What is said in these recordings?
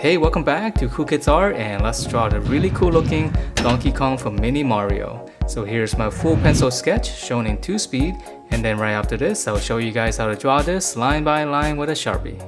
Hey, welcome back to Cool Kids Art, and let's draw the really cool looking Donkey Kong from Mini Mario. So here's my full pencil sketch shown in 2 speed, and then right after this I'll show you guys how to draw this line by line with a Sharpie.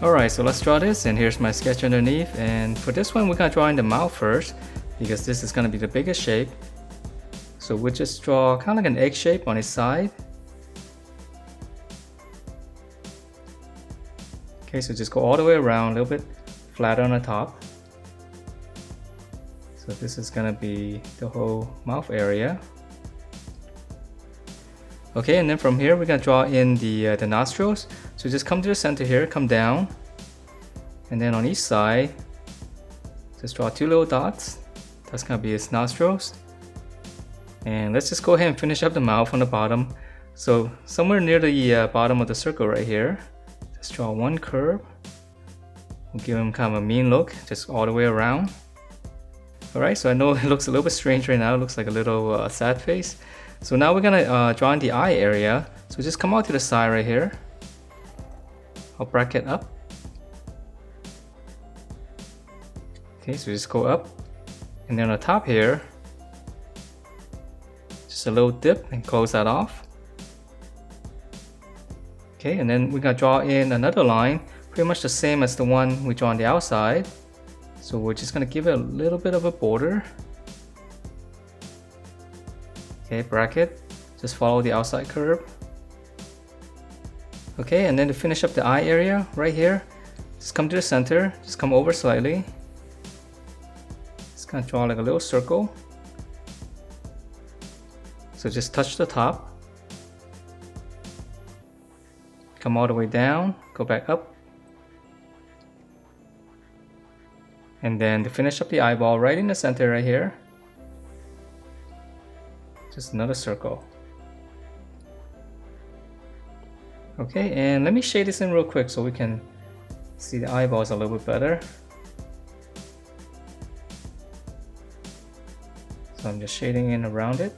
Alright, so let's draw this, and here's my sketch underneath. And for this one we're going to draw in the mouth first, because this is going to be the biggest shape. So we'll just draw kind of like an egg shape on its side. Okay, so just go all the way around, a little bit flatter on the top. So this is going to be the whole mouth area. Okay, and then from here we're going to draw in the nostrils. So just come to the center here, come down, and then on each side just draw 2 little dots. That's going to be its nostrils. And let's just go ahead and finish up the mouth on the bottom. So somewhere near the bottom of the circle right here, just draw 1 curve. We'll give him kind of a mean look, just all the way around. Alright, so I know it looks a little bit strange right now, it looks like a little sad face. So now we're gonna draw in the eye area. So just come out to the side right here. I'll bracket up. Okay, so just go up. And then on the top here, just a little dip and close that off. Okay, and then we're gonna draw in another line, pretty much the same as the one we draw on the outside. So we're just gonna give it a little bit of a border. Okay, bracket, just follow the outside curve. Okay, and then to finish up the eye area right here, just come to the center, just come over slightly. Just gonna draw like a little circle. So just touch the top. Come all the way down, go back up. And then to finish up the eyeball right in the center right here, just another circle. Okay, and let me shade this in real quick so we can see the eyeballs a little bit better. So I'm just shading in around it.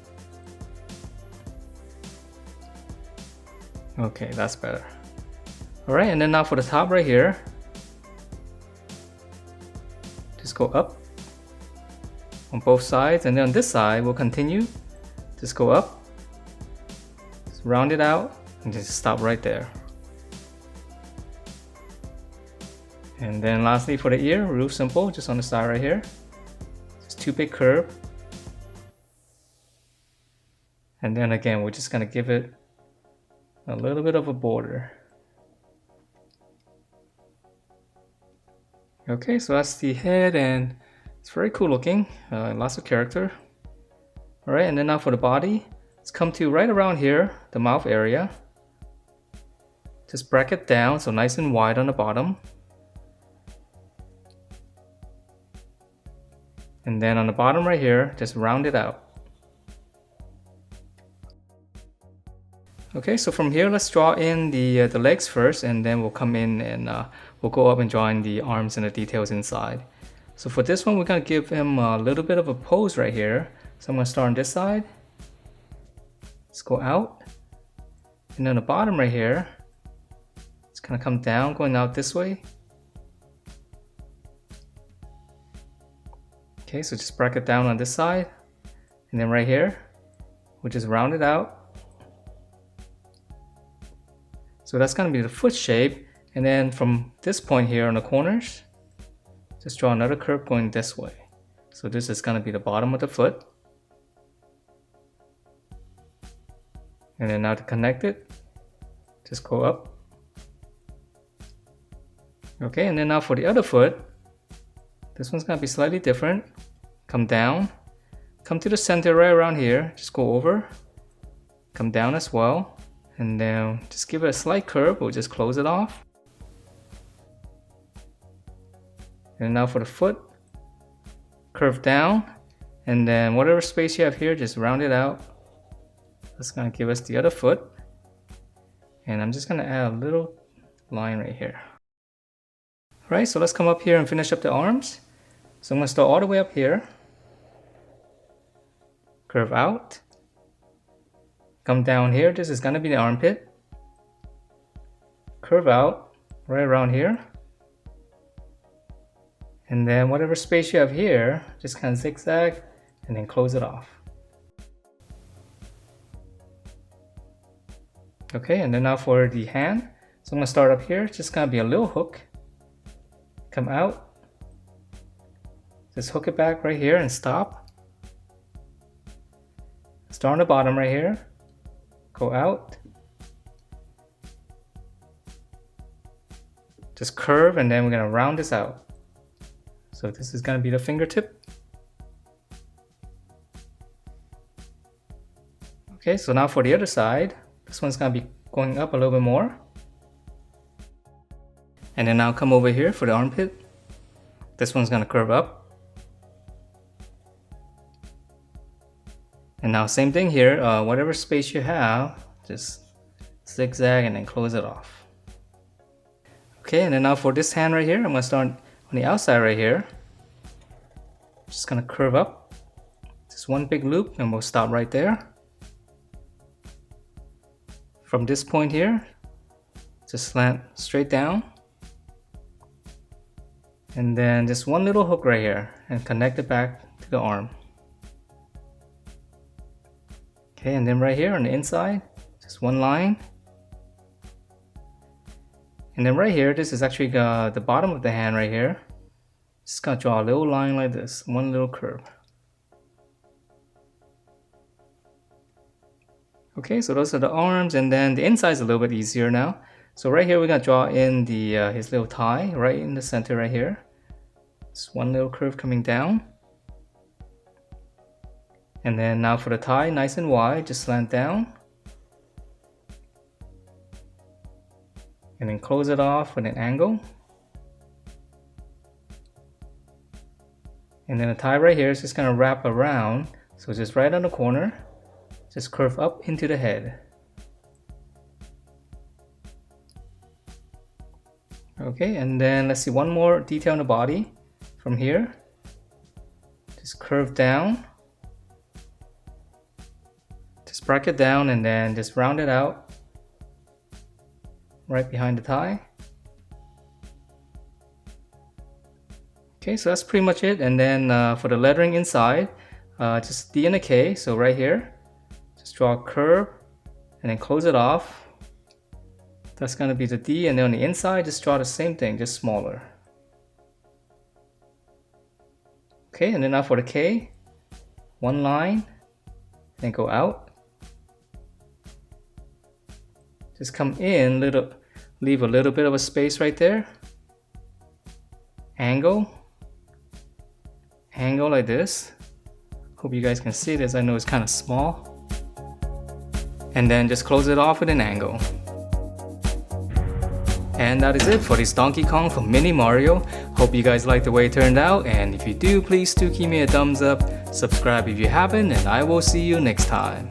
Okay, that's better. Alright, and then now for the top right here, just go up on both sides, and then on this side we'll continue. Just go up, just round it out, and just stop right there. And then lastly for the ear, real simple, just on the side right here. Just 2 big curve. And then again, we're just gonna give it a little bit of a border. Okay, so that's the head, and it's very cool looking, lots of character. Alright, and then now for the body, let's come to right around here, the mouth area. Just bracket down, so nice and wide on the bottom. And then on the bottom right here, just round it out. Okay, so from here, let's draw in the legs first, and then we'll come in and we'll go up and draw in the arms and the details inside. So for this one, we're gonna give him a little bit of a pose right here. So I'm gonna start on this side. Let's go out. And then the bottom right here, it's gonna come down, going out this way. Okay, so just bracket down on this side. And then right here, we'll just round it out. So that's gonna be the foot shape. And then from this point here on the corners, just draw another curve going this way. So this is gonna be the bottom of the foot. And then now to connect it, just go up. Okay, and then now for the other foot, this one's gonna be slightly different. Come down, come to the center right around here, just go over, come down as well. And then just give it a slight curve, we'll just close it off. And now for the foot, curve down, and then whatever space you have here, just round it out. That's gonna give us the other foot. And I'm just gonna add a little line right here. Alright, so let's come up here and finish up the arms. So I'm gonna start all the way up here. Curve out. Come down here, this is gonna be the armpit. Curve out right around here. And then whatever space you have here, just kind of zigzag and then close it off. Okay, and then now for the hand. So I'm gonna start up here, just gonna be a little hook. Come out. Just hook it back right here and stop. Start on the bottom right here. Go out. Just curve, and then we're gonna round this out. So this is gonna be the fingertip. Okay, so now for the other side, this one's gonna be going up a little bit more. And then now come over here for the armpit. This one's gonna curve up. And now same thing here, whatever space you have, just zigzag and then close it off. Okay, and then now for this hand right here, I'm gonna start on the outside right here. Just gonna curve up, just one big loop, and we'll stop right there. From this point here, just slant straight down. And then just one little hook right here and connect it back to the arm. Okay, and then right here on the inside, just one line. And then right here, this is actually the bottom of the hand right here. Just gonna draw a little line like this, one little curve. Okay, so those are the arms, and then the inside is a little bit easier now. So right here, we're gonna draw in the his little tie right in the center right here. Just one little curve coming down. And then now for the tie, nice and wide, just slant down. And then close it off with an angle. And then the tie right here is just gonna wrap around. So just right on the corner, just curve up into the head. Okay, and then let's see one more detail on the body. From here, just curve down. Just bracket down and then just round it out right behind the tie. Okay, so that's pretty much it. And then for the lettering inside, just D and a K. So right here, just draw a curve and then close it off. That's gonna be the D, and then on the inside, just draw the same thing, just smaller. Okay, and then now for the K, one line, then go out. Just come in, leave a little bit of a space right there. Angle like this. Hope you guys can see this. I know it's kind of small. And then just close it off with an angle. And that is it for this Donkey Kong from Mini Mario. Hope you guys like the way it turned out, and if you do, please do give me a thumbs up, subscribe if you haven't, and I will see you next time.